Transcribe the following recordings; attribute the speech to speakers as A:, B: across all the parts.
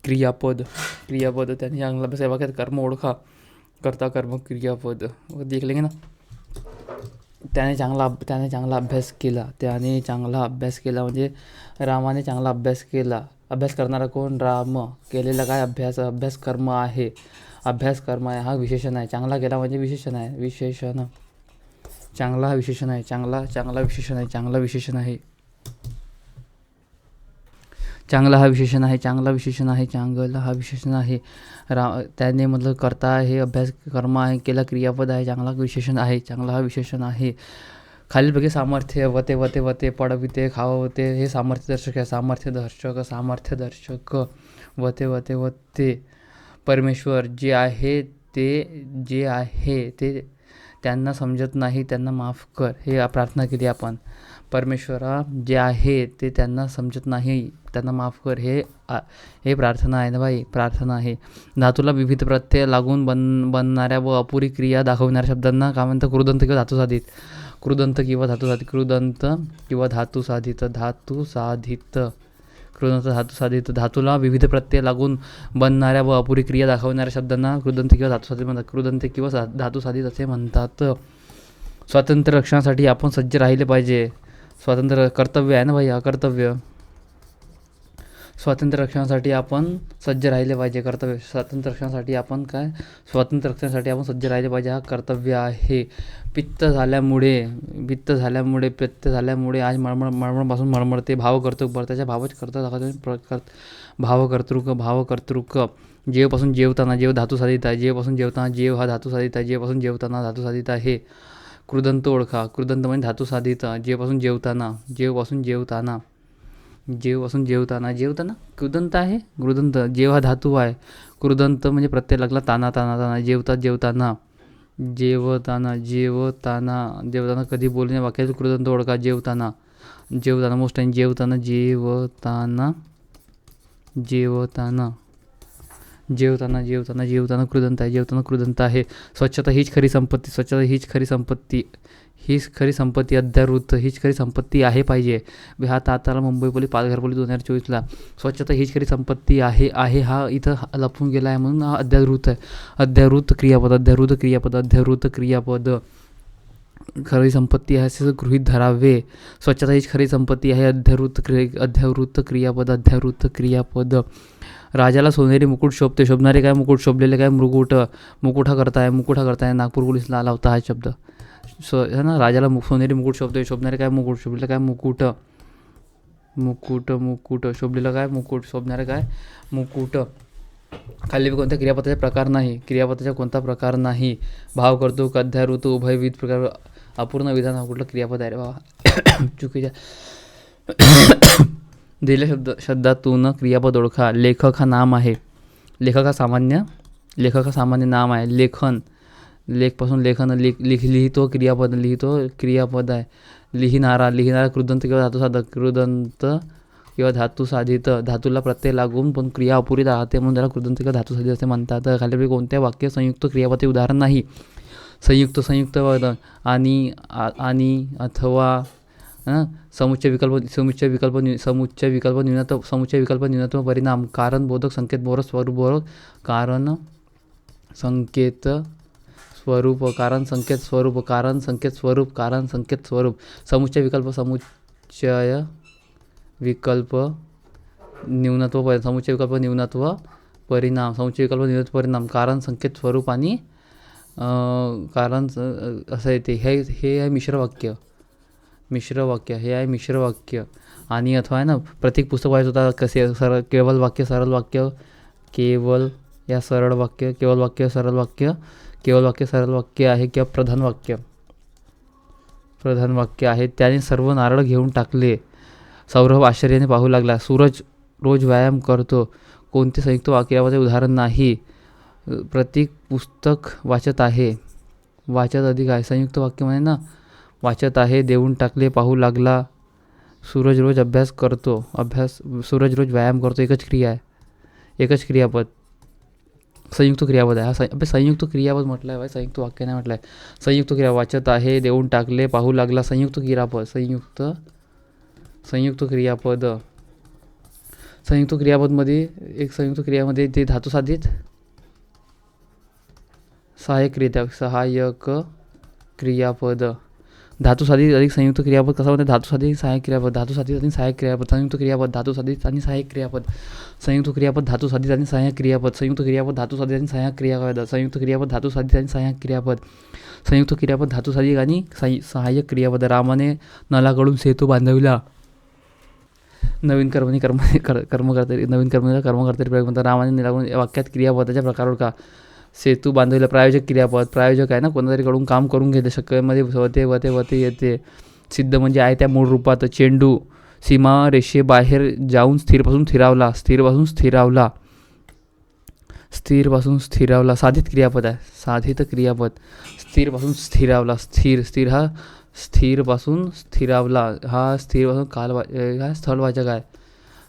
A: क्रियापद क्रियापद त्याने चांगला अभ्यास बघा कर्म ओळखा करता कर्म क्रियापद देख लेंगे ना. त्याने चांगला अभ्यास केला म्हणजे रामाने चांगला अभ्यास केला. अभ्यास करणारा कोण? राम. केलेला काय? अभ्यास कर्म आहे. अभ्यास कर्म आहे हा विशेषण आहे. चांगला केला म्हणजे विशेषण आहे. विशेषण चांगला हा विशेषण आहे. चांगला विशेषण आहे. चांगला विशेषण आहे. चांगला हा विशेषण आहे. चांगला विशेषण आहे. चांगला हा विशेषण आहे. त्याने मतलब करता आहे. अभ्यास कर्म आहे. केला क्रियापद आहे. चांगला विशेषण आहे. चांगला हा विशेषण आहे. खालीलपैकी सामर्थ्य वते वते वते पडविते खावते हे सामर्थ्यदर्शक आहे. सामर्थ्यदर्शक वते वते वते परमेश्वर जे आहे ते त्यांना समजत नाही त्यांना माफ कर. हे प्रार्थना केली आपण. परमेश्वरा जे आहे ते त्यांना समजत नाही त्यांना माफ कर. हे प्रार्थना आहे ना बाई, प्रार्थना आहे. धातूला विविध प्रत्यय लागून बनणाऱ्या व अपुरी क्रिया दाखवणाऱ्या शब्दांना काय म्हणतात? कृदंत किंवा धातुसाधित. कृदंत किंवा धातुसाधित. कृदंत किंवा धातुसाधित. कृदंत धातुसाधित. धातूला विविध प्रत्यय लागून बनणाऱ्या व अपुरी क्रिया दाखवणाऱ्या शब्दांना कृदंत किंवा धातुसाधित म्हणतात. कृदंत किंवा धातुसाधित असे म्हणतात. स्वातंत्र्य रक्षणासाठी आपण सज्ज राहिले पाहिजे. स्वातंत्र्य कर्तव्य आहे ना भाई, कर्तव्य. स्वातंत्र्य रक्षणासाठी आपण सज्ज राहिले पाहिजे. कर्तव्य. स्वातंत्र्य रक्षणासाठी आपण सज्ज राहिले पाहिजे हा कर्तव्य आहे. पित्त झाल्यामुळे आज मळमळपासून मळमळते. भावकर्तृक त्याच्या भावकर्तृक जेवपासून जेवताना. जेव धातू साधित आहे. जेवपासून जेवताना जेव हा धातू साधित आहे. जेवपासून जेवताना धातू साधित आहे. कृदंत ओळखा. कृदंत म्हणजे धातू साधित. जेवपासून जेवताना कृदंत आहे. कृदंत. जेव हा धातू आहे. कृदंत म्हणजे प्रत्यय लागला ताना. जेवताना कधी बोलणे वाक्याचं कृदंत ओळखा. जेवताना मोस्ट टाइम जेवताना कृदंत आहे. स्वच्छता हीच खरी संपत्ती. अध्यावृत्त हीच खरी संपत्ती आहे पाहिजे. हा ताताला मुंबई पोलीस पालघर पोलीस 2024ला. स्वच्छता हीच खरी संपत्ती आहे हा इथं लपून गेला आहे म्हणून हा अध्यावृत्त आहे. अध्यावृत्त क्रियापद खरी संपत्ती आहे असे गृहीत धरावे. स्वच्छता हीच खरी संपत्ती आहे. अध्यावृत्त क्रियापद. राजाला सोनेरी मुकुट शोभते. शोभणारे काय? मुकुट. शोभलेले काय? मुकुटा करताय. नागपूर पोलीसला आला होता हा शब्द. है ना. राजाला सोनेरी मुकुट शोभते. शोभणारे काय? मुकुट. शोभलेलं काय? मुकुट. शोभलेलं काय? मुकुट. शोभणारे काय? मुकुट. खाली कोणत्या क्रियापदाचा प्रकार नाही. भाव कर्तृक, अध्यावृत्त, उभयविध प्रकार. अपूर्ण विधान हा कुठलं क्रियापद आहे रे बाबा? चुकीच्या दिलेल्या शब्दातून क्रियापद ओळखा. लेखक हा नाम आहे. लेखक हा सामान्य नाम आहे. लेखपासून लेखन. लिहितो क्रियापद आहे. लिहिणारा कृदंत किंवा धातू साधित. धातूला प्रत्यय लागून पण क्रिया अपुरी राहते म्हणून त्याला कृदंत किंवा धातू साधित असे म्हणतात. खालीपैकी कोणत्या वाक्य संयुक्त क्रियापदे उदाहरण नाही? संयुक्त आणि अथवा. समुच्चय विकल्प न्यूनत्व परिणाम. कारण बोधक संकेत बोधक स्वरूप बोधक. कारण संकेत स्वरूप. समुच्चय विकल्प न्यूनत्व परिणाम. कारण संकेत स्वरूप आणि कारण असं येते. हे आहे मिश्र वाक्य. हे आहे मिश्र वाक्य. आणि अथवा आहे ना. प्रत्येक पुस्तक वाचायचं होता कसे केवल वाक्य, सरळ वाक्य, केवल सरळ वाक्य आहे किंवा प्रधान वाक्य आहे. त्याने सर्व नारळ घेऊन टाकले. सौरभ आश्चर्याने पाहू लागला. सूरज रोज व्यायाम करतो. कोणते संयुक्त वाक्याचे उदाहरण नाही? प्रत्येक पुस्तक वाचत आहे. वाचत अधिक आहे. संयुक्त वाक्य म्हणजे ना. वाचत आहे. देऊन टाकले. पाहू लागला. सूरज रोज अभ्यास करतो. सूरज रोज व्यायाम करतो. एकच क्रियापद. संयुक्त क्रियापद आहे. संयुक्त क्रियापद म्हटलं आहे. संयुक्त वाक्य नाही म्हटलं आहे. संयुक्त क्रिया. वाचत आहे. देऊन टाकले. पाहू लागला. संयुक्त क्रियापद. संयुक्त क्रियापदमध्ये एक संयुक्त क्रियामध्ये ते धातुसाधित सहाय्यक क्रियापद धातुसाधित अधिक संयुक्त क्रियापद कसा होते धातुसाधित सहाय्यक क्रियापद धातुसाधित आणि सहाय्यक क्रियापद संयुक्त क्रियापद धातुसाधित आणि सहाय्यक क्रियापद संयुक्त क्रियापद धातुसाधित आणि सहाय्यक क्रियापद संयुक्त क्रियापद धातुसाधित आणि सहाय्यक क्रियापद संयुक्त क्रियापद धातुसाधित आणि सहाय्यक क्रियापद संयुक्त क्रियापद धातुसाधित आणि सहाय्यक क्रियापद रामाने नलाकडून सेतू बांधविला नवीन कर्मणी कर्मकर्ते नवीन कर्मणीला कर्मकर्ते प्रयोग म्हणतात रामाने नलाकडून वाक्यात क्रियापदाच्या प्रकार का सेतू बांधविला प्रायोजक क्रियापद प्रायोजक आहे ना कोणातरीकडून काम करून घेते शक्यमध्ये वते येते सिद्ध म्हणजे आहे त्या मूळ रूपात चेंडू सीमा रेषेबाहेर जाऊन स्थिरपासून स्थिरावला साधित क्रियापद आहे साधित क्रियापद स्थिरपासून स्थिरावला स्थिर हा स्थिरपासून स्थिरावला हा स्थिरपासून स्थलवाचक आहे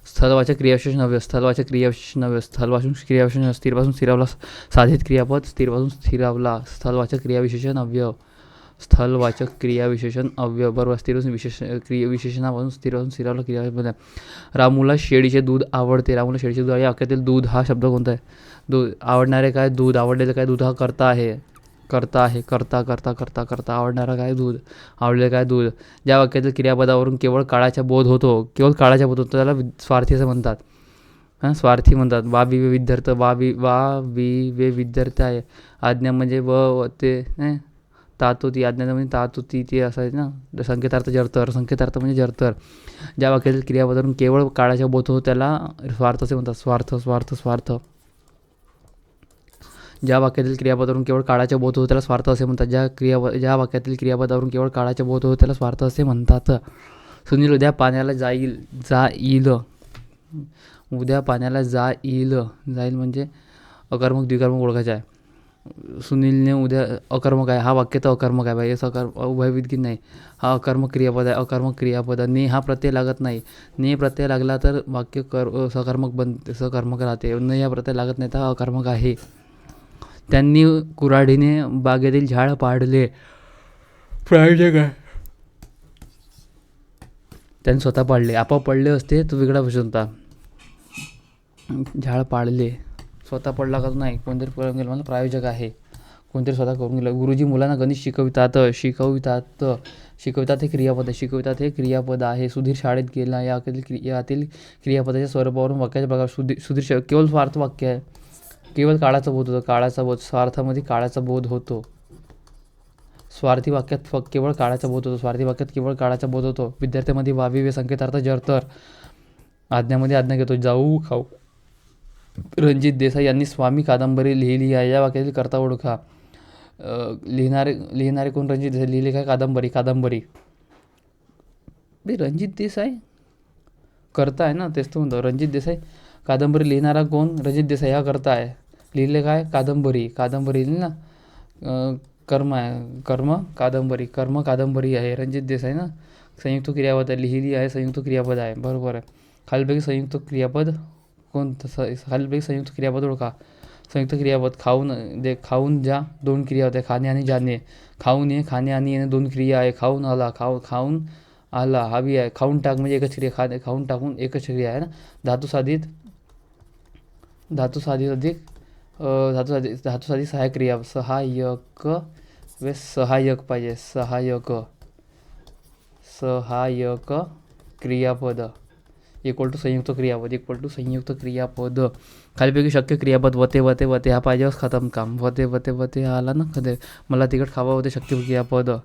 A: स्थलवाचक क्रियाविशेषण अव्यय स्थलवाचक क्रियाविशेषण स्थिरपासून स्थिरावला साधित क्रियापद स्थिरपासून स्थिरावला स्थलवाचक क्रियाविशेषण अव्यय बरोबर स्थिर विशेषणापासून स्थिरपासून स्थिरावला क्रियापद आहे रामूला शेळीचे दूध आवडते या वाक्यातील दूध हा शब्द कोणता आहे दूध आवडणारे काय दूध आवडलेलं काय दूध हा करता आवडणारा काय दूध आवडलेलं काय दूध ज्या वाक्यातील क्रियापदावरून केवळ काळाचा बोध होतो त्याला स्वार्थी असं म्हणतात स्वार्थी म्हणतात वा वे विद्यार्थ आहे आज्ञा म्हणजे व ते तातोती आज्ञा म्हणजे तातोती ते असायचं ना संकेतार्थ म्हणजे जरतर ज्या वाक्यातील क्रियापदावरून केवळ काळाचा बोध होतो त्याला स्वार्थ असे म्हणतात स्वार्थ ज्या वाक्यातील क्रियापदावरून केवळ काळाचा बोध होतो त्याला स्वार्थ असे म्हणतात ज्या वाक्यातील क्रियापदावरून केवळ काळाचा बोध होतो त्याला स्वार्थ असे म्हणतात सुनील उद्या पाण्याला जाईल जाईल म्हणजे अकर्मक द्विकर्मक ओळखायचं आहे सुनीलने उद्या अकर्मक आहे हा वाक्य तर अकर्मक आहे भाई असं उभयविधी नाही हा अकर्मक क्रियापद आहे अकर्मक क्रियापद ने हा प्रत्यय लागत नाही ने प्रत्यय लागला तर वाक्य सकर्मक राहते न या प्रत्यय लागत नाही तर हा अकर्मक आहे त्यांनी कुऱ्हाडीने बागेतील झाड पाडले प्रायोजक आहे त्यांनी स्वतः पाडले आपोआप पडले असते तो वेगळा विषय होता झाड पाडले स्वतः पडला का नाही कोणतरी करून गेलं मला प्रायोजक आहे कोणतरी स्वतः करून गेलं गुरुजी मुलांना गणित शिकवितात हे क्रियापद आहे सुधीर शाळेत गेला यातील क्रियापदाच्या स्वरूपावरून वाक्याच्या प्रकार सुधीर केवळ स्वार्थ वाक्य आहे केवळ काळाचा बोध स्वार्थामध्ये काळाचा बोध होतो स्वार्थी वाक्यात केवळ काळाचा बोध होतो विद्यार्थ्यांमध्ये वावी वे संकेतार्थ जरतर आज्ञामध्ये आज्ञा घेतो जाऊ खाऊ रणजित देसाई यांनी स्वामी कादंबरी लिहिली आहे या वाक्यातील कर्ता ओळखा लिहिणारे कोण रणजित देसाई लिहिले काय कादंबरी रणजित देसाई कर्ता आहे ना तेच तो म्हणतो रणजित देसाई कादंबरी लिहिणारा कोण रणजित देसाई हा कर्ता आहे लिहिले काय कादंबरी लिहिली ना कर्म कादंबरी आहे रणजित देसाई ना संयुक्त क्रियापद लिहिली आहे संयुक्त क्रियापद आहे बरोबर आहे खालीलपैकी संयुक्त क्रियापद संयुक्त क्रियापद ओळखा संयुक्त क्रियापद खाऊन ज्या दोन क्रिया होत्या खाणे आणि जाणे खाऊन ये खाणे आणि येणे दोन क्रिया आहे खाऊन आला हवी आहे खाऊन टाक म्हणजे एकच क्रिया खाऊन टाकून एकच क्रिया आहे ना धातुसाधित सहाय्यक क्रिया सहाय्यक पाहिजे सहाय्यक क्रियापद इक्वल टू संयुक्त क्रियापद खालीपैकी शक्य क्रियापद वते हा पाहिजे खतम काम वते हा आला ना कधी मला तिकट खावा होते शक्य क्रियापद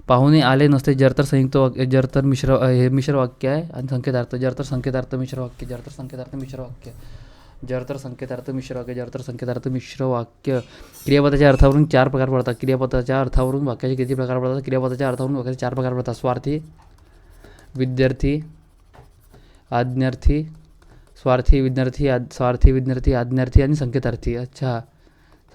A: पाहुणे आले नसते जरतर संयुक्त वाक्य जरतर मिश्र वाक्य आहे आणि संकेतार्थ जरतर संकेतार्थ मिश्र वाक्य क्रियापदाच्या अर्थावरून चार प्रकार पडतात क्रियापदाच्या अर्थावरून वाक्याचे किती प्रकार पडतात क्रियापदाच्या अर्थावरून वाक्याचे चार प्रकार पडतात स्वार्थी विद्यार्थी आज्ञार्थी आज्ञार्थी आणि संकेतार्थी अच्छा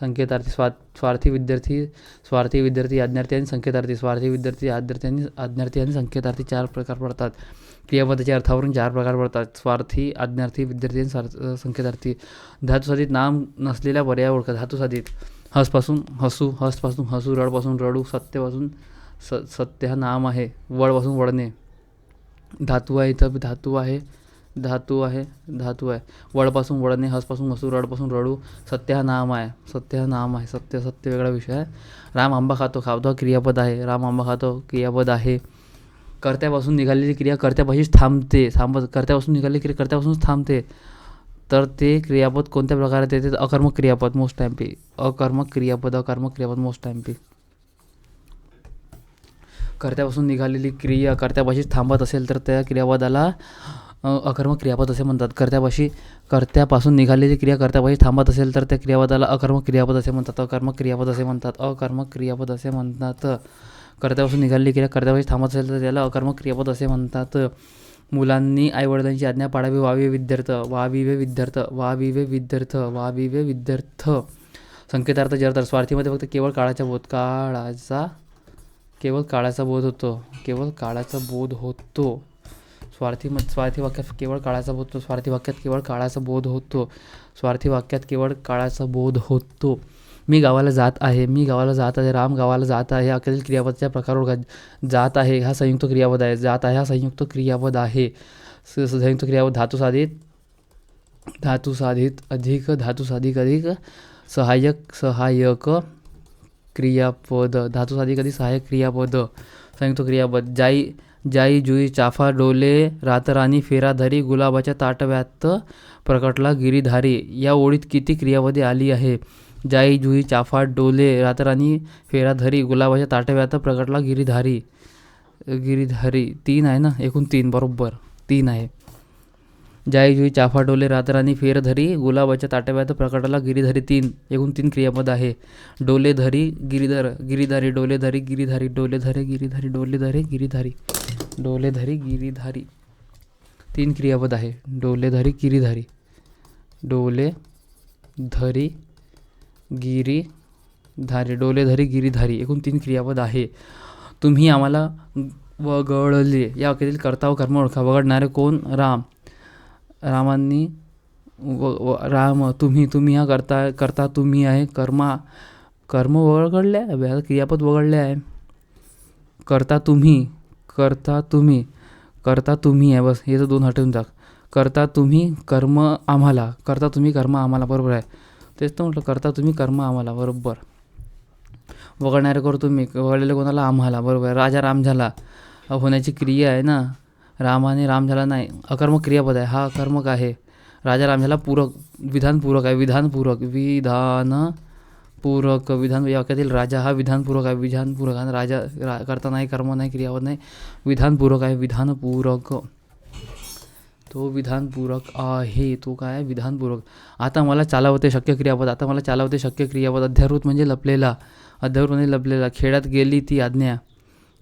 A: संकेतार्थी स्वार्थी विद्यार्थी आज्ञार्थी आणि संकेतार्थी स्वार्थी विद्यार्थी आज्ञार्थी आणि संकेतार्थी चार प्रकार पडतात क्रियापदाच्या अर्थावरून चार प्रकार पडतात स्वार्थी आज्ञार्थी विद्यार्थी आणि संकेतार्थी धातुसाधित नाम नसलेल्या पर्याय ओळखा धातुसाधित हसपासून हसू रडपासून रडू सत्यपासून सत्य हा नाम आहे वळपासून वळणे धातू आहे इथं धातू आहे धातू आहे वडपासून वडणे, हसपासून हसू, रडपासून रडू. सत्य हा नाम आहे सत्य वेगळा विषय आहे. राम आंबा खातो हा क्रियापद आहे. राम आंबा खातो क्रियापद आहे. कर्त्यापासून निघालेली क्रिया कर्त्यापाशीच थांबते. कर्त्यापासून निघालेली क्रिया कर्त्यापासूनच थांबते. तर ते क्रियापद कोणत्या प्रकारात येते? अकर्मक क्रियापद मोस्ट टाइमपी. अकर्मक क्रियापद मोस्ट टाइमपी. कर्त्यापासून निघालेली क्रिया कर्त्यापाशीच थांबत असेल तर त्या क्रियापदाला अकर्मक क्रियापद असे म्हणतात. कर्त्यापासून निघालेली क्रिया कर्त्यापाशी थांबत असेल तर त्या क्रियापदाला अकर्मक क्रियापद असे म्हणतात. कर्त्यापासून निघालेली क्रिया कर्त्यापाशी थांबत असेल तर त्याला अकर्मक क्रियापद असे म्हणतात. मुलांनी आईवडिलांची आज्ञा पाळावी. वाविवे विद्यार्थ. संकेतार्थ जरतर. स्वार्थीमध्ये फक्त केवळ काळाचा बोध होतो. स्वार्थी वाक्यात केवळ काळाचा बोध होतो. मी गावाला जात आहे. राम गावाला जात आहे. अखेरील क्रियापदाच्या प्रकार ओळखा. जात आहे हा संयुक्त क्रियापद आहे. संयुक्त क्रियापद धातू साधित अधिक सहाय्यक क्रियापद. संयुक्त क्रियापद. जाई जुई चाफा डोले रातराणी फेरा धरी गुलाबाच्या ताटव्यात प्रकटला गिरीधारी. या ओळीत किती क्रियापदे आली आहे? जाई जुई चाफा डोले रातराणी फेरा धरी गुलाबाच्या ताटव्यात प्रकटला गिरीधारी. 3 आहे ना, एकूण 3 बरोबर 3 आहे. जाई जुई चाफा डोले रातराणी फेर धरी गुलाबाच्या ताटव्यात प्रकटला गिरीधारी 3 एकूण 3 क्रियापद आहे. डोले धरी गिरीधारी डोले धरी गिरीधारी 3 क्रियापद आहे. डोले धरी गिरीधारी एकूण 3 क्रियापद आहे. तुम्ही आम्हाला वगळले. या वाक्यातील कर्ता व कर्म ओळखा. वगळणारे कोण? राम. तुम्ही हा कर्ता तुम्ही आहे. कर्म वगळले आहे. क्रियापद वगळले आहे. कर्ता तुम्ही आहे. बस हे तर 2 हटवून टाक. कर्ता तुम्ही कर्म आम्हाला. बरोबर आहे. तेच तर म्हटलं, कर्ता तुम्ही कर्म आम्हाला. बरोबर. वगळणारे करू तुम्ही. वगळलेले कोणाला? आम्हाला. बरोबर आहे. राजा राम झाला होण्याची क्रिया आहे ना. रामाने राम झाला नाही. अकर्मक क्रियापद आहे. हा अकर्मक आहे. राजा राम झाला विधानपूरक आहे. विधान या वाक्यातील राजा हा विधानपूरक आहे. आणि राजा करता नाही, कर्म नाही, क्रियापद नाही, विधानपूरक आहे. तो विधानपूरक आहे. तो काय आहे? विधानपूरक. आता मला चालवते शक्य क्रियापद. अध्याहृत म्हणजे लपलेला. खेड्यात गेली ती आज्ञा.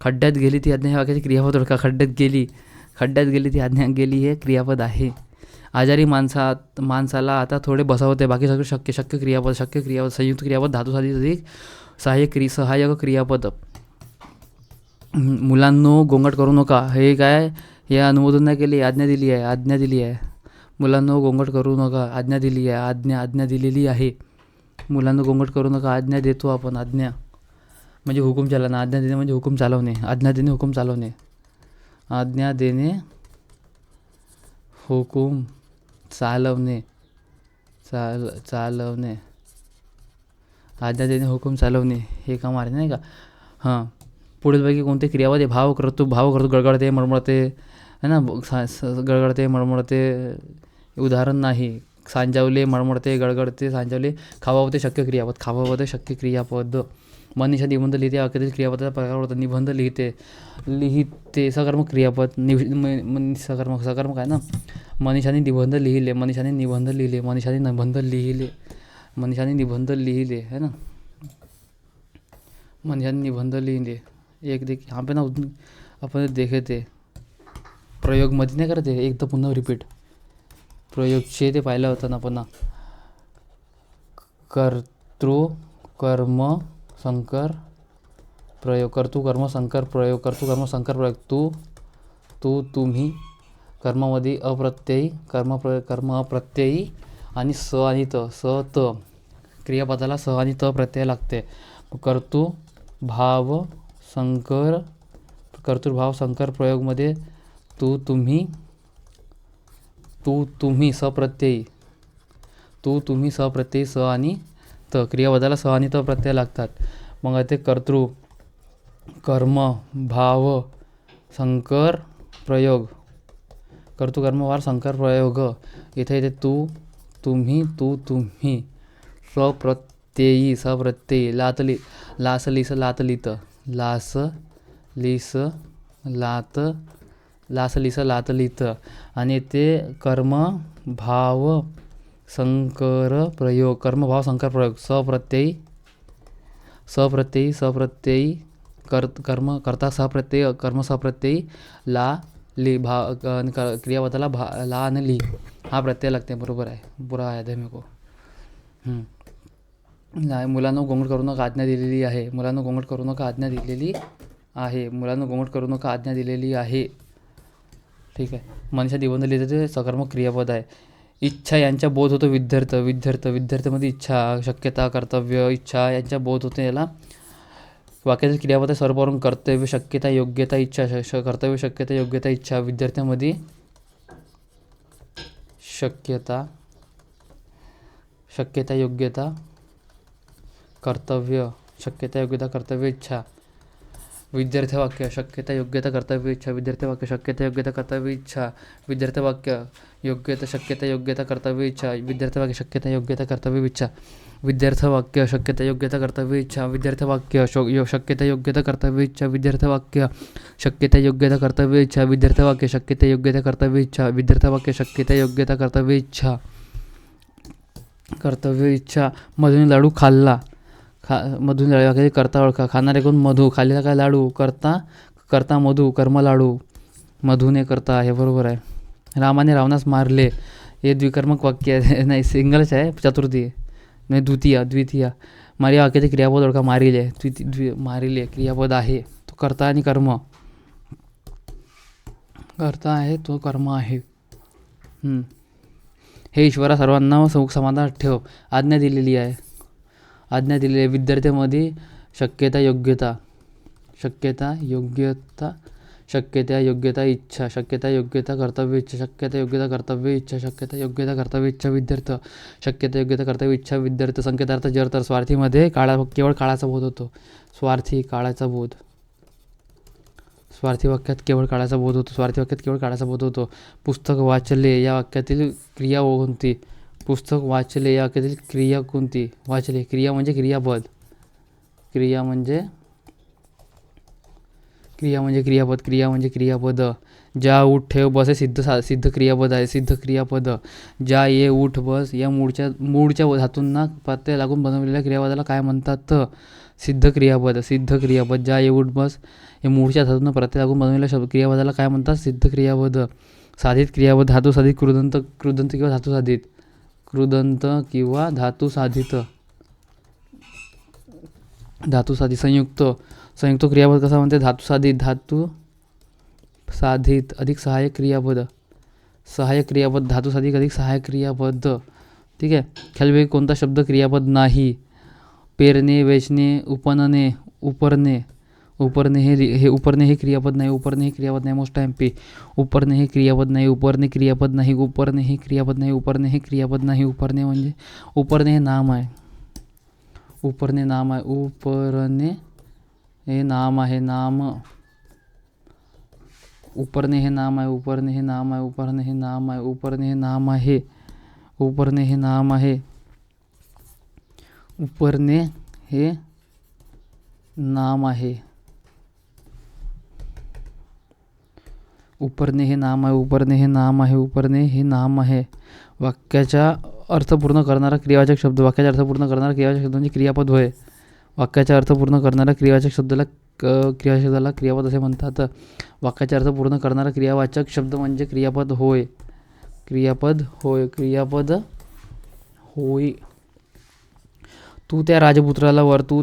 A: खड्ड्यात गेली ती आज्ञा. ह्या वाक्याची क्रियापद ओळखा. खड्ड्यात गेली ती आज्ञा. गेली हे क्रियापद आहे. आजारी माणसाला आता थोडे बसवते. बाकी सगळे शक्य क्रियापद. संयुक्त क्रियापद धातू साधित अधिक सहाय्यक क्रियापद. मुलांनो गोंगाट करू नका. हे काय? हे अनुमोदन नाही केले. आज्ञा दिली आहे. मुलांनो गोंगाट करू नका. आज्ञा दिली आहे. आज्ञा दिलेली आहे. मुलांना गोंगाट करू नका. आज्ञा देतो आपण. आज्ञा म्हणजे हुकूम चालवणे. आज्ञा देणे म्हणजे हुकूम चालवणे. आज्ञा देणे हुकूम चालवणे. आज्ञा देणे हुकूम चालवणे. आज्ञा देणे हुकूम चालवणे हे काम आहे नाही का? हां. पुढीलपैकी कोणते क्रियापद आहे? भाव करतो गळगळते मळमळते है ना. गळगळते मळमळते उदाहरण नाही. सांजावले मळमळते गळगळते सांजावले. खावावते शक्य क्रियापद. मनीषा निबंध लिहिते. वाक्यातील क्रियापदाचा प्रकार होता. निबंध लिहिते. सकर्मक क्रियापद. सकर्मक आहे ना. मनीषाने निबंध लिहिले है ना. मनीषाने निबंध लिहिले. एक यहाँ पे ना आपण देखे ते प्रयोगमध्ये नाही करते. एकदा पुन्हा रिपीट. प्रयोगचे ते पाहिलं होतं ना पुन्हा. कर्तृ कर्म संकर प्रयोग. तू तुम्ही. कर्मामध्ये अप्रत्ययी कर्म अप्रत्ययी आणि स आणि त. क्रियापदाला स आणि त प्रत्यय लागते. कर्तृभाव संकर प्रयोगमध्ये तू तुम्ही तू तुम्ही सप्रत्ययी, तू तुम्ही सप्रत्ययी स आणि त, क्रियापदाला स आणि त प्रत्यय लागतात. मग ते कर्तृ, कर्म, भाव, संकर, प्रयोग, कर्तृकर्मभाव संकर प्रयोग. इथे येते तू तुम्ही, तू तुम्ही, सप्रत्ययी सप्रत्ययी, लातली लास लिस लात लित, लास लिस लात, लास लिस लात लित. आणि ते कर्म भाव संकर प्रयोग, कर्मभाव संकर प्रयोग, सप्रत्ययी सप्रत्ययी सप्रत्ययी, कर्म कर्ता सप्रत्ययी, कर्म सप्रत्ययी, ला ली, क्रियापदाला ला आणि ली हा प्रत्यय लागते. बरोबर आहे, बुरा आहे मेको. नाही, मुलांना गोंगट करू नका आज्ञा दिलेली आहे. मुलांना गोंगट करू नका आज्ञा दिलेली आहे. मुलांना गोंगट करू नका आज्ञा दिलेली आहे. ठीक आहे. मनीषा निबंध लिहिते ते सकर्मक क्रियापद आहे. इच्छा यांचा बोध होतो विद्यार्थ, विद्यार्थ, विद्यार्थ्यामध्ये इच्छा, शक्यता, कर्तव्य, इच्छा यांचा बोध होतो. याला वाक्यातील क्रियापद आहे सर्वरून कर्तव्य, शक्यता, योग्यता, इच्छा, कर्तव्य, शक्यता, योग्यता, इच्छा. विद्यार्थ्यामध्ये शक्यता, शक्यता, योग्यता, कर्तव्य, शक्यता, योग्यता, कर्तव्य, इच्छा. विद्यार्थी वाक्य शक्यता, योग्यता, कर्तव्य, इच्छा. विद्यार्थी वाक्य शक्यता, योग्यता, कर्तव्य, इच्छा. विद्यार्थी वाक्य योग्यता, शक्यता, योग्यता, कर्तव्य, इच्छा. विद्यार्थी वाक्य शक्यता, योग्यता, कर्तव्य, इच्छा. विद्यार्थी वाक्य शक्यता, योग्यता, कर्तव्य, इच्छा. विद्यार्थी वाक्य शक्यता, योग्यता, कर्तव्य, इच्छा. विद्यार्थी वाक्य शक्यता, योग्यता, कर्तव्य, इच्छा. विद्यार्थी वाक्य शक्यता, योग्यता, कर्तव्य, इच्छा. विद्यार्थी वाक्य शक्यता, योग्यता, कर्तव्य, इच्छा. कर्तव्य, इच्छा. मधुने लाडू खाल्ला, मधुने लाडू करता ओळखा. खाणारे कोण? मधू. खाल्लेला काय? लाडू. करता मधू, कर्म लाडू. मधुने करता आहे, बरोबर आहे. रामाने रावणास मारले, हे द्विकर्मक वाक्य आहे. नाही, सिंगलच आहे, चतुर्थी नाही, द्वितीय. मारी वाक्याचे क्रियापद ओळखा. मारिले, मारिले क्रियापद आहे, तो कर्ता आणि कर्म. कर्ता आहे, तो कर्म आहे. हे ईश्वरा सर्वांना सुख समाधान ठेव, आज्ञा दिलेली आहे. आज्ञा दिलेली आहे. विद्यार्थ्यामध्ये शक्यता, योग्यता, शक्यता, योग्यता, शक्यता, योग्यता, इच्छा. शक्यता, योग्यता, कर्तव्य, इच्छा. शक्यता, योग्यता, कर्तव्य, इच्छा. शक्यता, योग्यता, कर्तव्य, इच्छा. विद्यार्थ शक्यता, योग्यता, कर्तव्य, इच्छा. विद्यार्थ. संकेतार्थ जर तर स्वार्थीमध्ये केवळ काळाचा बोध होतो. स्वार्थी, काळाचा बोध. स्वार्थी वाक्यात केवळ काळाचा बोध होतो. स्वार्थी वाक्यात केवळ काळाचा बोध होतो. पुस्तक वाचले या वाक्यातील क्रिया कोणती? पुस्तक वाचले या वाक्यातील क्रिया कोणती? वाचले. क्रिया म्हणजे क्रियापद. क्रिया म्हणजे क्रियापद. क्रिया म्हणजे क्रियापद. जा, उठ, ठेव, बस हे सिद्ध क्रियापद आहे. सिद्ध क्रियापद. जा, ये, उठ, बस या मूळच्या धातूंना प्रत्यय लागून बनवलेल्या क्रियापदाला काय म्हणतात? सिद्ध क्रियापद. सिद्ध क्रियापद. जा, ये, उठ, बस हे मूळच्या धातूंना प्रत्यय लागून बनवलेल्या क्रियापदाला काय म्हणतात? सिद्ध क्रियापद. साधित क्रियापद. धातू साधित, कृदंत किंवा धातू साधित. कृदंत किंवा धातू साधित. धातू साधित. संयुक्त क्रियापद कसा म्हणते? धातू साधित अधिक सहाय्यक क्रियापद. सहाय्यक क्रियापद. धातू साधित अधिक सहाय्यक क्रियापद. ठीक आहे. खालीलपैकी कोणता शब्द क्रियापद नाही? पेरणे, वेचणे, उपनणे, उपरणे. उपरणे हे क्रियापद नाही. उपरणे हे क्रियापद नाही. Most MP. उपरणे हे क्रियापद नाही. उपरणे क्रियापद नाही. उपरणे हे क्रियापद नाही. उपरणे हे क्रियापद नाही. उपरणे म्हणजे उपरणे हे नाम आहे. उपरणे नाम आहे. उपरणे हे नाम आहे. नाम. उपरणे हे नाम आहे. उपरणे हे नाम आहे. उपरणे हे नाम आहे. उपरणे हे नाम आहे. उपरणे हे नाम आहे. उपरणे हे नाम आहे. उपरणे हे नाम आहे. उपरणे हे नाम आहे. उपरणे हे नाम आहे. वाक्याचा अर्थ पूर्ण करणारा क्रियावाचक शब्द. वाक्याचा अर्थ पूर्ण करणारा क्रियावाचक शब्द म्हणजे क्रियापद होय. वाक्याचा अर्थ पूर्ण करणारा क्रियावाचक क्रियाशब्दाला क्रियापद असे म्हणतात. वाक्याचा अर्थ पूर्ण करणारा क्रियावाचक शब्द म्हणजे क्रियापद होय. क्रियापद होय. क्रियापद होय. तू त्या राजपुत्राला वर. तू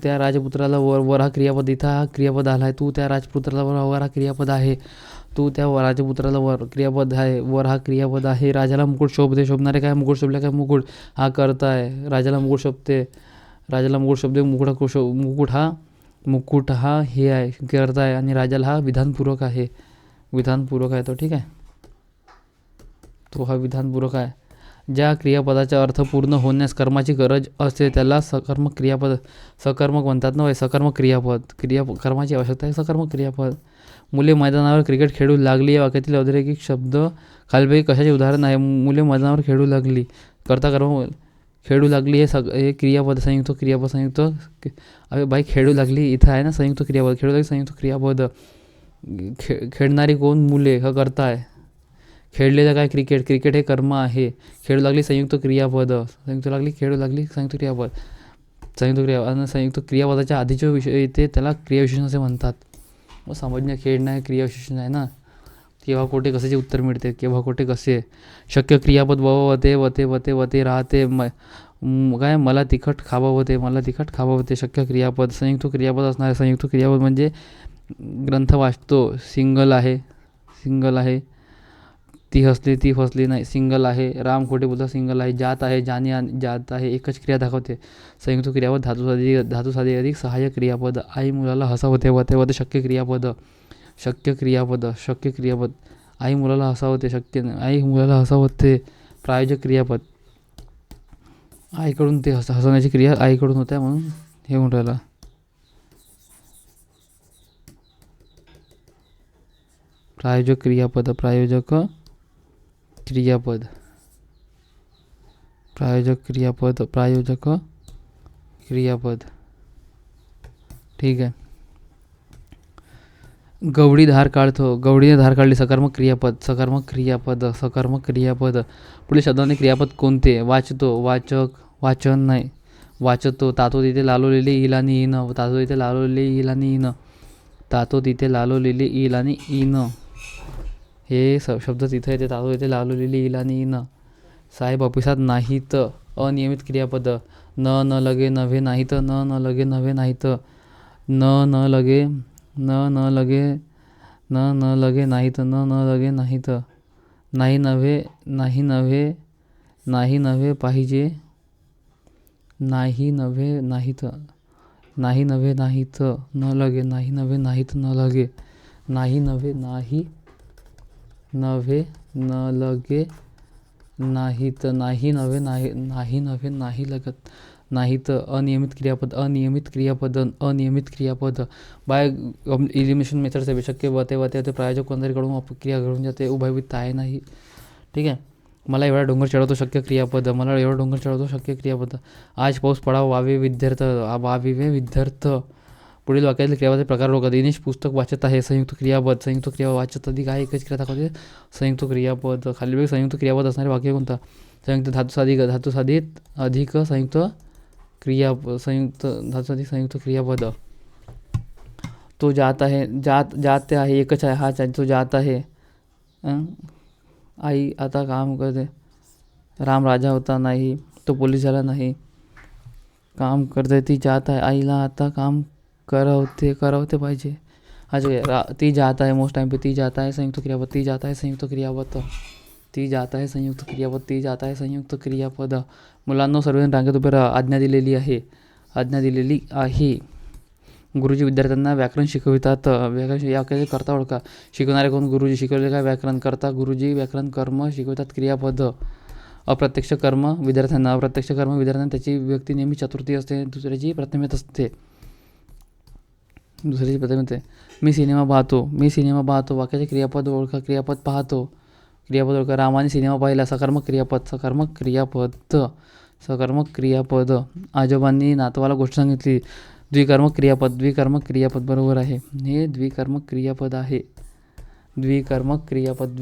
A: त्या राजपुत्राला वर हा क्रियापद. इथं हा क्रियापद आला आहे. तू त्या राजपुत्राला वर हा क्रियापद आहे. तू त्या राजपुत्राला वर क्रियापद आहे. वर हा क्रियापद आहे. राजाला मुकुट शोभते. शोभणारे काय? मुकुट. शोभले काय? मुकुट. हा करता आहे. राजाला मुकुट शोभते. राजाला मुकुट शोभते. मुकुट हा हे आहे, करता आहे. आणि राजाला हा विधानपूर्वक आहे. विधानपूर्वक आहे तो. ठीक आहे. तो हा विधानपूरक आहे. ज्या क्रियापदाचा अर्थ पूर्ण होण्यास कर्माची गरज असते त्याला सकर्मक क्रियापद सकर्मक म्हणतात ना. सकर्मक क्रियापद कर्माची आवश्यकता आहे सकर्मक क्रियापद. मुले मैदानावर क्रिकेट खेळू लागली या वाक्यातील अधोरेखित शब्द खालीलपैकी कशाचे उदाहरण आहे? मुले मैदानावर खेळू लागली, कर्ता कर्म खेळू लागली हे क्रियापद संयुक्त क्रियापद अरे बाई खेळू लागली इथं आहे ना संयुक्त क्रियापद. खेळू लागली संयुक्त क्रियापद. खेळणारी कोण? मुले हा कर्ता आहे. खेळलेलं काय? क्रिकेट हे कर्म आहे. खेळू लागली संयुक्त क्रियापद. खेळू लागली संयुक्त क्रियापद. आणि संयुक्त क्रियापदाच्या आधीचे विषय येते त्याला क्रियाविशेषण असे म्हणतात. मग समजणं खेळणं हे क्रियाविशेषण आहे ना. केव्हा कोठे कशाचे उत्तर मिळते, केव्हा कोठे कसे. शक्य क्रियापद वते राहते काय मला तिखट खावं शक्य क्रियापद. संयुक्त क्रियापद असणारे संयुक्त क्रियापद म्हणजे ग्रंथ वाचतो सिंगल आहे. ती हसली ती फसली नाही सिंगल आहे. राम खोटे बोलता सिंगल आहे. जात आहे जात आहे एकच क्रिया दाखवते. संयुक्त क्रियापद धातू साधी अधिक सहाय्यक क्रियापद. आई मुलाला हसावते वते शक्य क्रियापद. आई मुलाला हसावते प्रायोजक क्रियापद. आईकडून ते हसवण्याची क्रिया आईकडून होत्या म्हणून हे म्हणून राहिला. प्रायोजक क्रियापद. ठीक आहे. गवडी धार काढतो, गवडीने धार काढली सकर्मक क्रियापद. पुढील शब्दाने क्रियापद कोणते? वाचतो वाचन नाही वाचतो. तातो तिथे लालोलेले ईल आणि इन. हे शब्द तिथे येते. तातो तिथे लालोलेले ईल आणि इन. साहेब ऑफिसात नाहीत. अनियमित क्रियापद. न लगे नव्हे नाहीत. नाही नव्हे पाहिजे. नाही नव्हे नाहीत. नाही नव्हे नाहीत न लगे. नाही नव्हे नाहीत न लगे. नाही नव्हे नाही लगत नाहीत. अनियमित क्रियापद. बाय इलिमिनेशन मेथड से शक्य वते प्रायोजक कोणतरीकडून क्रिया घडून जाते. उभयवित आहे नाही. ठीक आहे. मला एवढा डोंगर चढवतो शक्य क्रियापद. आज पाऊस पडावा वावे विद्यार्थ. पुढील वाक्यातील क्रियापदाचे प्रकार ओळखा. दिनेश पुस्तक वाचत आहे संयुक्त क्रियापद. वाचत अधिक आहे एकच क्रिया दाखवते संयुक्त क्रियापद. खालील संयुक्त क्रियापद असणारे वाक्य कोणता? संयुक्त धातू साधित अधिक संयुक्त क्रियापद. तो जात आहे एकच आहे हाच आहे. तो जात आहे. आई आता काम करते. राम राजा होता नाही. तो पोलीस झाला नाही. काम करते. ती जात आहे. आईला आता काम करवते पाहिजे. ती जात आहे मोस्ट टाइम पे. ती जात आहे संयुक्त क्रियापद. मुलांना सर्वजण रांगेत उभे राहा. आज्ञा दिलेली आहे. गुरुजी विद्यार्थ्यांना व्याकरण शिकवितात. व्याकरण कर्ता ओळखा. शिकवणारे कोण? गुरुजी. शिकवले काय? व्याकरण. कर्ता गुरुजी. व्याकरण. कर्म शिकवतात क्रियापद. अप्रत्यक्ष कर्म विद्यार्थ्यांना त्याची व्यक्ती नेहमी चतुर्थी असते. दुसऱ्याची प्रथमेत असते. मी सिनेमा पाहतो. वाक्याचे क्रियापद ओळखा. क्रियापद पाहतो. रामाने सिनेमा पाहिला. सकर्मक क्रियापद. आजोबांनी नातवाला गोष्ट सांगितली. द्विकर्मक क्रियापद. बरोबर आहे. हे द्विकर्मक क्रियापद आहे. द्विकर्मक क्रियापद.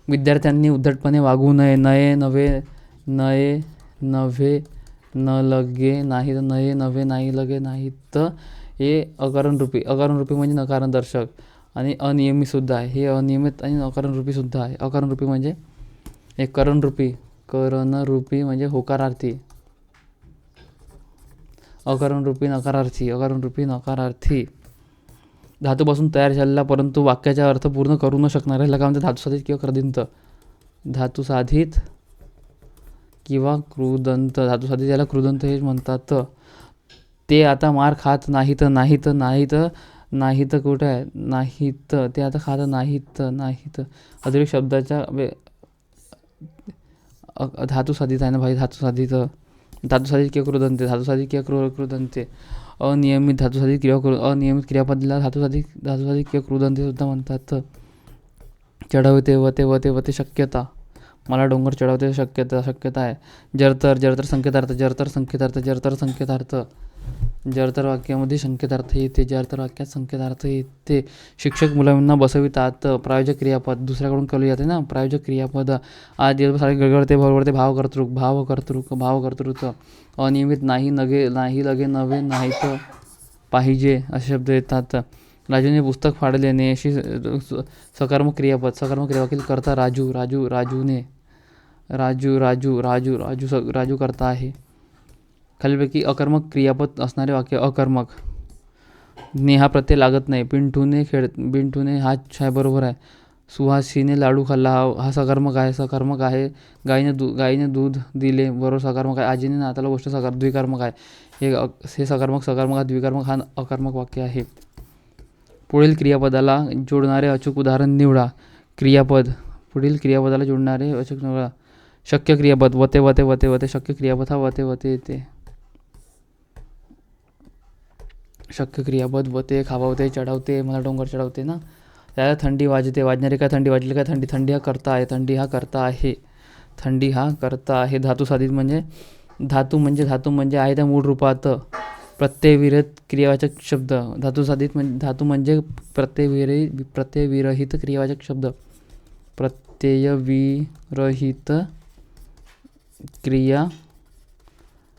A: विद्यार्थ्यांनी उद्धटपणे वागू नये. न लगे नाहीत. नाही लगे नाहीत. हे अकारण रूपी म्हणजे नकारण दर्शक आणि अनियमित सुद्धा आहे. हे अनियमित आणि अकारण रूपी सुद्धा आहे. अकारण रूपी म्हणजे एक करण रूपी म्हणजे होकारार्थी. अकारण रूपी नकारार्थी. धातूपासून तयार झालेला परंतु वाक्याचा अर्थ पूर्ण करू न शकणारा ह्याला काय म्हणतात? धातुसाधित किंवा कृदंत. धातुसाधित याला कृदंत हेच म्हणतात. ते आता मार खात नाहीत. नाही तर कुठं आहे, नाही तर ते आता खातं, नाही तर नाही तर अतिरिक्त शब्दाच्या धातू साधित आहे ना भाई, धातू साधित. धातू साधित किंवा कृदंते, धातू साधित किंवा कृदंते. अनियमित धातू साधित किंवा अनियमित क्रियापदाला धातू साधित किंवा कृदंते सुद्धा म्हणतात. चढवते वते शक्यता, मला डोंगर चढवते शक्यता आहे. जरतर संकेतार्थ. जरतर वाक्यामध्ये संकेतार्थ येते, जरतर वाक्यात संकेतार्थ येते. शिक्षक मुलांना बसवितात, प्रायोजक क्रियापद दुसऱ्याकडून केले जाते ना, प्रायोजक क्रियापद. आज दिवस सारे गडगडते भरवडते, भावकर्तृत्व. अनियमित नाही लगे नवे नाहीत पाहिजे असे शब्द येतात. राजूने पुस्तक फाडल्याने अशी सकर्मक क्रियापद करता राजू करता आहे. खालीलपैकी अकर्मक क्रियापद असणारे वाक्य. अकर्मक, ने हा प्रत्यय लागत नाही. पिंटूने हा छाय बरोबर आहे. सुहासीने लाडू खाल्ला हा सकर्मक आहे. गाईने दूध दिले बरोबर सकर्मक आहे. आजीने नाताला गोष्ट द्विकर्मक आहे. हे सकर्मक हा द्विकर्मक हा अकर्मक वाक्य आहे. पुढील क्रियापदाला जोडणारे अचूक उदाहरण निवडा. पुढील क्रियापदाला जोडणारे अचूक निवडा. शक्य क्रियापद वते. शक्य क्रियापद हा वते येते. शक्य क्रियापद वते, खावावते, चढवते, मला डोंगर चढवते ना. त्याला थंडी वाजते, वाजणारी काय थंडी, वाजली काय थंडी हा करता आहे. धातू साधित म्हणजे धातू म्हणजे आहे त्या मूळ रूपात प्रत्ययविरहित क्रियावाचक शब्द. धातू साधित म्हणजे प्रत्ययविरहित क्रियावाचक शब्द.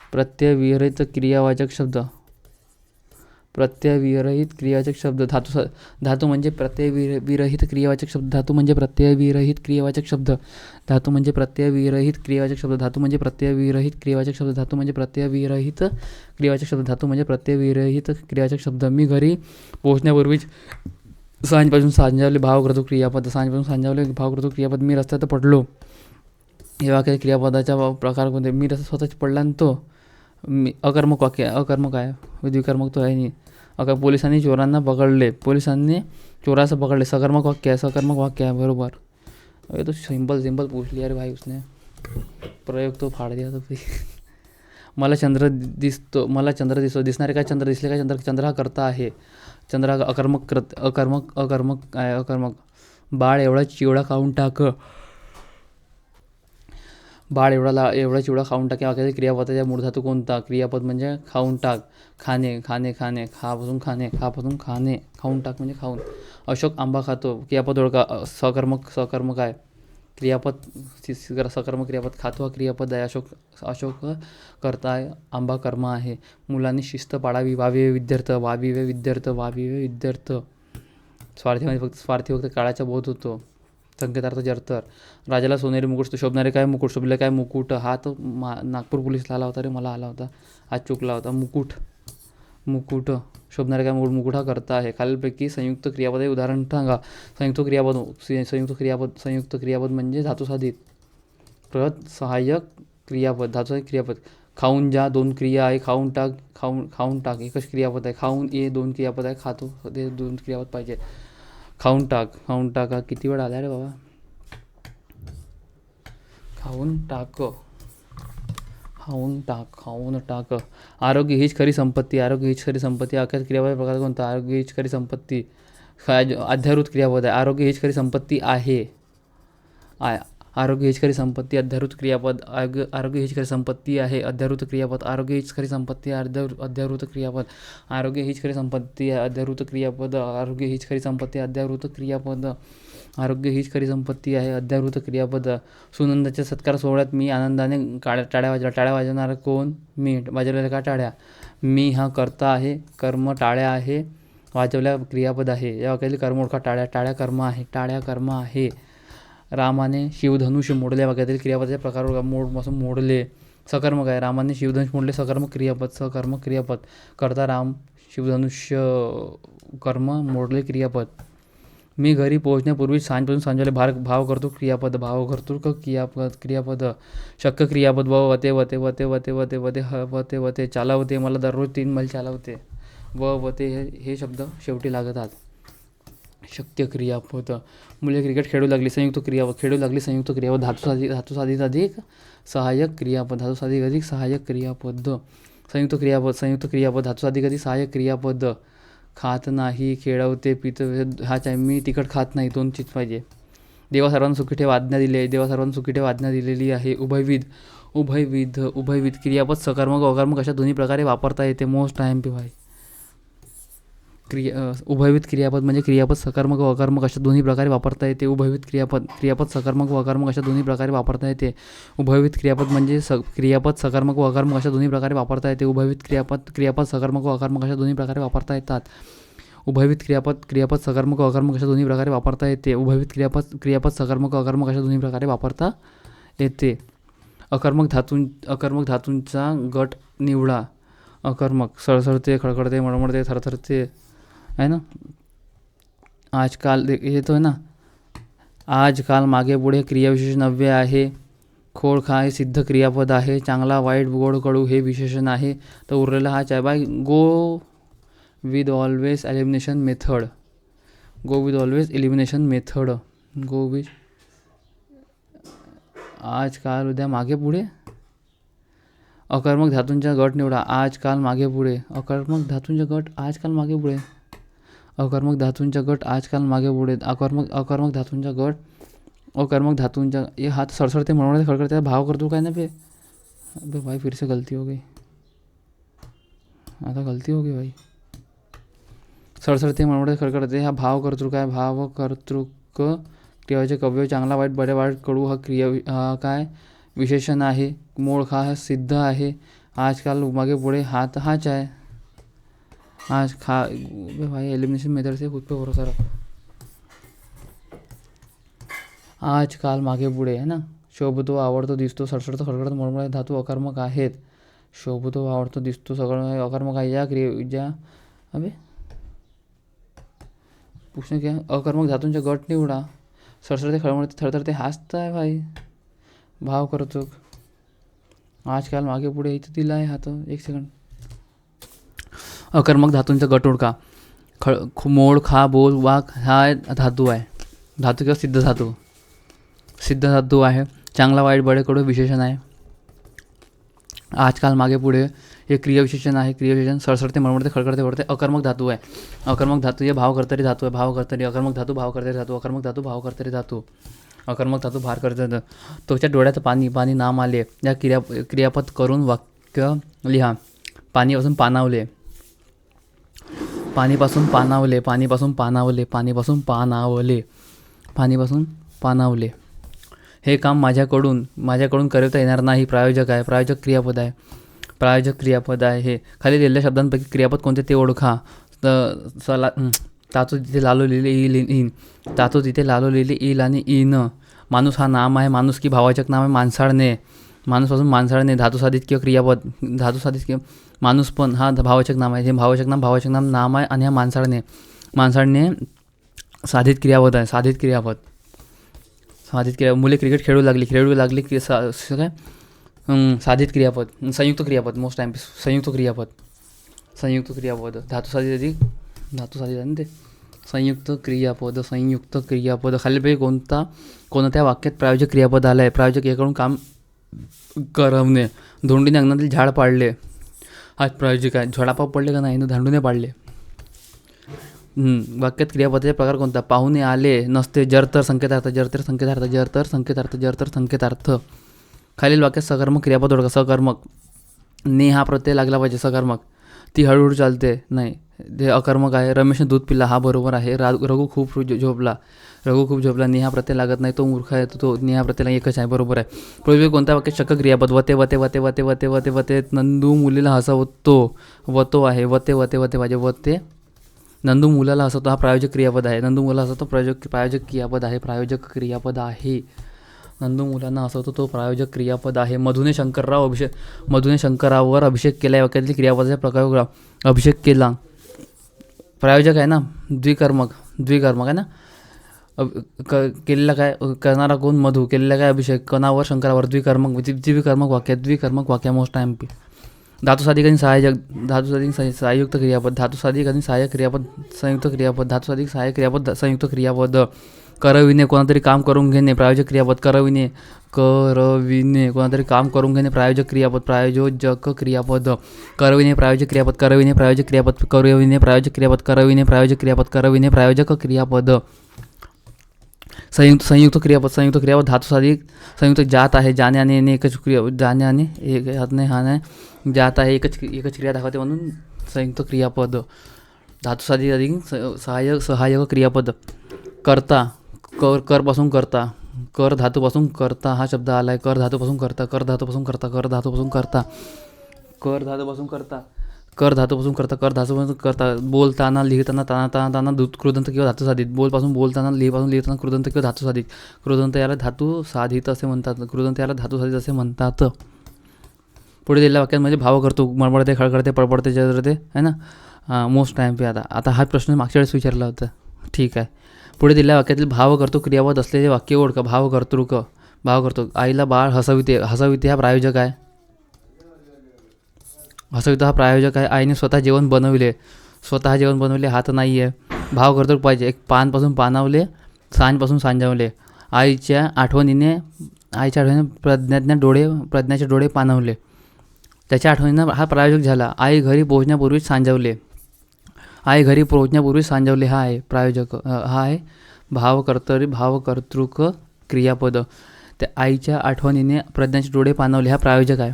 A: प्रत्ययविरहित क्रियावाचक शब्द. धातू म्हणजे प्रत्ययविरहित क्रियावाचक शब्द. धातू म्हणजे प्रत्ययविरहित क्रियावाचक शब्द. मी घरी पोहोचण्यापूर्वीच सांजपासून सांजावले भाव करतो क्रियापद. मी रस्त्यात पडलो. हे वाक्य क्रियापदाच्या प्रकार कोणते. मी रस्त्यात स्वतःच पडला ना तो. अकर्मक वाक्य, अकर्मक आहे, द्विकर्मक तो आहे नाही. पोलिसांनी चोरास पकडले, सकर्मक वाक्य आहे बरोबर. अरे तो सिंपल पूछ लिया रे भाई उसने, प्रयोग तो फाड़ दिया तो भाई. मला चंद्र दिसतो. दिसणारे काय, चंद्र दिसले काय, चंद्र हा करता आहे. चंद्र हा अकर्मक आहे. बाळ एवढा चिवडा खाऊन टाक. बाळ एवढा चिवडा खाऊन टाक या वाक्यातील क्रियापदाचा मूळ धातू कोणता. क्रियापद म्हणजे खाऊन टाक. खाणे, खापासून खाणे, खाऊन टाक म्हणजे खाऊन. अशोक आंबा खातो. क्रियापद ओळखा. सकर्मक आहे. सकर्मक क्रियापद. खातो हा क्रियापद आहे. अशोक करता आहे. आंबा कर्म आहे. मुलांनी शिस्त पाळावी. वाविवे विद्यार्थ. स्वार्थी फक्त काळाचा बोध होतो. संकेतार्थ जरतर. राजाला सोनेरी मुकुट, शोभणारे काय मुकुट, शोभले काय मुकुट. हा तो नागपूर पोलीसला आला होता रे, मला आला होता, आज चुकला होता. मुकुट शोभणारे काय मुकुट हा करता आहे. खालीलपैकी संयुक्त क्रियापद हे उदाहरण सांगा. संयुक्त क्रियापद म्हणजे धातू साधित. सहाय्यक क्रियापद, धातू साधित क्रियापद. खाऊन जा, 2 क्रिया आहे. खाऊन टाक एकच क्रियापद आहे. खाऊन ये 2 क्रियापद आहे. खातो ते 2 क्रियापद पाहिजे. खाऊन टाक हा किती वेळ आला रे बाबा. खाऊन टाक. आरोग्य हीच खरी संपत्ती. आख्यात क्रियापद प्रकार कोणता. आरोग्य हीच खरी संपत्ती. अध्यारूत क्रियापद आहे. आरोग्य हीच खरी संपत्ती आहे. आरोग्य हीच खरी संपत्ती. अध्यारूत क्रियापद. आरोग्य हीच खरी संपत्ती आहे. अध्यारूत क्रियापद. आरोग्य हीच खरी संपत्ती आहे. अध्यारूत क्रियापद. आरोग्य हीच खरी संपत्ती आहे. अध्यारूत क्रियापद. आरोग्य हीच खरी संपत्ती आहे. अध्यारूत क्रियापद. आरोग्य हीच खरी संपत्ती आहे. अध्यारूत क्रियापद. सुनंदाच्या सत्कार सोहळ्यात मी आनंदाने टाळ्या वाजवल्या. टाळ्या वाजवणारा कोण. मी. वाजवलेल्या का टाळ्या. मी हा करता आहे. कर्म टाळ्या आहे. वाजवल्या क्रियापद आहे. या वाक्यातील कर्म ओळखा. टाळ्या कर्म आहे. रामाने शिवधनुष्य मोडले. वाक्यातील क्रियापदाचे प्रकार पासून मोडले. सकर्मक आहे. रामाने शिवधनुष्य मोडले. सकर्मक क्रियापद. करता राम, शिवधनुष्य कर्म, मोडले क्रियापद. मी घरी पोहोचण्यापूर्वी सांजपासून सांजावले भाव करतो क्रियापद. क्रियापद. शक्य क्रियापद. वते. चालवते, मला दररोज 3 मैल चालवते. व ते हे शब्द शेवटी लागतात. शक्य क्रियापद. मुले क्रिकेट खेळू लागली. संयुक्त क्रियापद. खेळू लागली संयुक्त क्रियापद. धातुसाधित अधिक सहाय्यक क्रियापद. धातुसाधित अधिक सहाय्यक क्रियापद. संयुक्त क्रियापद. संयुक्त क्रियापद. धातुसाधित अधिक सहाय्यक क्रियापद. खात नाही. खेळवते. पितं. हाच आहे. मी तिखट खात नाही. 2 चीज पाहिजे. देवा सर्वांना सुखी ठेव आज्ञा दिली आहे. देवा सर्वांना सुखी ठेव आज्ञा दिलेली आहे. उभयविध. उभयविध क्रियापद सकर्मक व अकर्मक अशा दोन्ही प्रकारे वापरता येते. मोस्ट IMP भाई. उभयविध क्रियापद म्हणजे क्रियापद सकर्मक व अकर्मक अशा दोन्ही प्रकारे वापरता येते. उभयविध क्रियापद सकर्मक व अकर्मक अशा दोन्ही प्रकारे वापरता येते. उभयविध क्रियापद म्हणजे क्रियापद सकर्मक व अकर्मक अशा दोन्ही प्रकारे वापरता येते. उभयविध क्रियापद सकर्मक व अकर्मक अशा दोन्ही प्रकारे वापरता येतात. उभयविध क्रियापद सकर्मक व अकर्मक अशा दोन्ही प्रकारे वापरता येते. उभयविध क्रियापद सकर्मक व अकर्मक अशा दोन्ही प्रकारे वापरता येते. अकर्मक धातूंचा गट निवडा. अकर्मक. सळसळते, खडखडते, मळमळते, थरथरते आहे ना. आजकाल येतो आहे ना. आजकाल मागे पुढे क्रियाविशेषण नव्हे आहे. खोड खा हे सिद्ध क्रियापद आहे. चांगला वाईट गोड कडू हे विशेषण आहे. तर उरलेला हाच आहे bye. Go with always elimination method. Go with always elimination method. Go with आजकाल उद्या मागे पुढे. अकर्मक धातूंचा गट निवडा. आजकाल मागे पुढे. अकर्मक धातूंचा गट आजकाल मागे पुढे. अकर्मक धातूंचा गट आजकाल मागे पुढे. अकर्मक धातूंचा गट. अकर्मक धातूंचा ये हाथ सड़सड़ते मरमड़ते खड़खड़ते भाव कर दो क्या ना पे. अबे भाई फिर से गलती हो गई. आता गलती हो गई भाई. सड़सड़ते मरमड़ते खड़खड़ते हा भाव कर्तृक आहे. भाव कर्तृक क्रियावाचक अव्यय. चांगला वाईट बरे वाईट कडू हा क्रिया काय विशेषण आहे. मोळ खा हा सिद्ध आहे. आजकाल मागे पुढे हात हाच आहे. आज खा भाई एलिमिनेशन मेथड से खुद पे भरोसा रखो. आजकाल मागे पुढे है ना. शोभतो आवडतो दिसतो सडसडतो खडखडत मळमळ धातू अकर्मक आहेत. शोभतो आवडतो दिसतो सगळं अकर्मक आहे. या क्रिया अबे पूछने क्या. अकर्मक धातूंचा गट निवडा. सडसडते खळमळते थरथरते हाच आहे भाई. भाव करतो. आजकाल मागे पुढे इथं दिला आहे हात. एक सेकंड. अकर्मक धातूंचा गट ओळखा. मोड खा बोल वाक हा धातू आहे. धातू किंवा सिद्ध धातू. सिद्ध धातू आहे. चांगला वाईट बळे कडू विशेषण आहे. आजकाल मागे पुढे हे क्रियाविशेषण आहे. क्रियाविशेषण सडसडते मळमळते खडखडते वळते. अकर्मक धातू आहे. अकर्मक धातू हे भाव करणारी धातू आहे. भाव करणारी. अकर्मक धातू भाव करणारी धातू. अकर्मक धातू भाव करणारी धातू. अकर्मक धातू भार करतात. तोच्या डोळ्यात पाणी. पाणी नाम आले. या क्रियापद करून वाक्य लिहा. पाणीपासून पाणावले. पाणीपासून पाणावले. पाणीपासून पाणावले. पाणीपासून पाणावले. पाणीपासून पाणावले. हे काम माझ्याकडून करता येणार नाही. प्रायोजक आहे. प्रायोजक क्रियापद आहे. प्रायोजक क्रियापद आहे हे. खाली दिलेल्या शब्दांपैकी क्रियापद कोणते ते ओळखा. तातू तिथे लालो लिहिले इन. तातू तिथे लालो लिहिले इल आणि इन. माणूस हा नाम आहे. माणूस की भावाचक नाम आहे. माणसाळणे. माणूसपासून माणसाळणे. धातुसाधित किंवा क्रियापद. धातुसाधित किंवा माणूस पण हा भावाचक नाम आहे. हे भावाचक नाम नाम आहे. आणि हा माणसाळणे. माणसाळणे साधित क्रियापद आहे. साधित क्रियापद. मुले क्रिकेट खेळू लागली की काय साधित क्रियापद. संयुक्त क्रियापद. मोस्ट टाइम संयुक्त क्रियापद. धातुसाधित अधिक धातुसाधित आहे ना ते. संयुक्त क्रियापद. खालीलपैकी कोणत्या वाक्यात प्रायोजक क्रियापद आलं आहे. प्रायोजक याकडून काम करवणे. धोंडीने अंगणातील झाड पाडले. हा प्रायोजक आहे. झोडापाव पडले का नाही. धांडूने पाडले. वाक्यात क्रियापदाचे प्रकार कोणता. पाहुणे आले नसते. जर तर संकेतार्थ. खालील वाक्यात सकर्मक क्रियापद ओळखा. सकर्मक. ने हा प्रत्यय लागला पाहिजे. सकर्मक. ती हळूहळू चालते नाही. ते अकर्मक आहे. रमेशने दूध पिला हा बरोबर आहे. रघु खूप झोपला. ने हा प्रत्यय लागत नाही. तो मूर्ख आहे. तो ने हा प्रत्यय एकच आहे. बरोबर आहे. पूर्वी कोणत्या वाक्यात शक्य क्रियापद. वते. नंदू मुलीला हसवतो. वतो आहे. वते पाहिजे. नंदू मुलाला हसवतो हा प्रायोजक क्रियापद आहे. नंदू मुलाला हसवतो प्रायोजक क्रियापद आहे. नंदू मुलांना हसवतो तो प्रायोजक क्रियापद आहे. मधुने शंकरावर अभिषेक केला. या वाक्यातील क्रियापदाच्या प्रकार. अभिषेक केला प्रायोजक आहे ना. द्विकर्मक आहे ना. केलेला काय करणारा कोण. मधु. केलेला काय अभिषेक. कणावर शंकरावर. द्विकर्मक वाक्य. मोस्ट टाइम धातुसाधिक आणि सहाय्यक सहाय्युक्त क्रियापद, धातुसाधिक आणि सहाय्यक क्रियापद, संयुक्त क्रियापद, धातुसाधिक सहाय्यक क्रियापद, संयुक्त क्रियापद. करविणे, कोणातरी काम करून घेणे, प्रायोजक क्रियापद. करविणे कोणातरी काम करून घेणे, प्रायोजक क्रियापद, प्रायोजक क्रियापद. करविणे प्रायोजक क्रियापद, करविणे प्रायोजक क्रियापद, करविणे प्रायोजक क्रियापद, करविणे प्रायोजक क्रियापद, करविणे प्रायोजक क्रियापद. संयुक्त क्रियापद, धातुसाधिक संयुक्त. जात आहे, जाणे आणि येणे एकच क्रिया, जाणे आणि हाने जात आहे एकच क्रिया दाखवते म्हणून संयुक्त क्रियापद. धातुसाधिक अधिक सहाय्यक क्रियापद. करता, करपासून करता, कर धातूपासून करता हा शब्द आला आहे. कर धातूपासून करता, कर धातूपासून करता, कर धातूपासून करता, कर धातूपासून करता, कर धातूपासून करता, कर धातूपासून करता. बोलताना, लिहिताना, ताना कृदंत किंवा धातुसाधित. बोलताना, लिहिताना कृदंत किंवा धातुसाधित. कृदंत याला धातुसाधित असे म्हणतात. कृदंत याला धातुसाधित असे म्हणतात. पुढे दिलेल्या वाक्यांमध्ये भाव करतो, मळमळते, खळखळते, पडपडते, जळते, आहे ना. मोस्ट टाईम पे. आता हा प्रश्न मागच्या वेळेस विचारला होता. ठीक आहे. पुढे दिलेल्या वाक्यातील भाव करतो क्रियापद असलेले वाक्य ओळखा. भाव करतो. आईला बाळ हसविते. हसविते हा प्रायोजक आहे. हसविता हा प्रायोजक आहे. आईने स्वतः जेवण बनवले. स्वतः जेवण बनवले हा तर नाही आहे. भाव करतो पाहिजे. एक पानपासून पानावले, सांजपासून सांजावले. आईच्या आठवणीने प्रज्ञाचे डोळे पाणवले. त्याच्या आठवणीनं हा प्रायोजक झाला. आई घरी पोहोचण्यापूर्वीच सांजावले. आई घरी पोहोचण्यापूर्वीच सांजावले हा आहे प्रायोजक. हा आहे भावकर्तृक क्रियापद. त्या आईच्या आठवणीने प्रज्ञाचे डोळे पाणवले हा प्रायोजक आहे.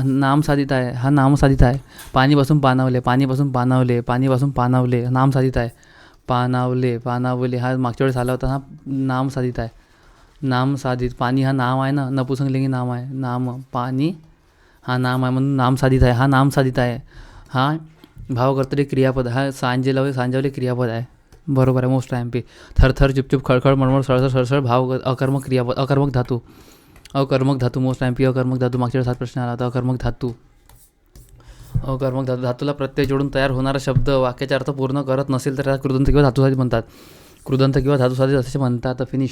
A: नामसाधित आहे. हा नामसाधित आहे. पाणीपासून पाणवले, पाणीपासून पाणवले नामसाधित आहे. पाणावले हा मागच्या वेळेस आला होता. हा नामसाधित आहे. नामसाधित. पाणी हा नाम आहे ना, नपुंसकलिंगी नाम आहे. पाणी हा नाम आहे म्हणून नामसाधित आहे. हा नामसाधित आहे. हा भावकर्तरी क्रियापद. हा सांजावले क्रियापद आहे. बरोबर आहे. मोस्ट टाईम पे. थरथर, चुपचुप, खळखळ, मळमळ, सळसळ, सळसळ. भाव अकर्मक क्रियापद. अकर्मक धातू. मोस्ट टाईम पे. अकर्मक धातू. मागच्या वेळेस हा प्रश्न आला होता. अकर्मक धातू. धातूला प्रत्यय जोडून तयार होणारा शब्द वाक्याचा अर्थ पूर्ण करत नसेल तर त्याला कृदंत किंवा धातुसाधित म्हणतात. कृदंत किंवा धातुसाधित असे म्हणतात. फिनिश.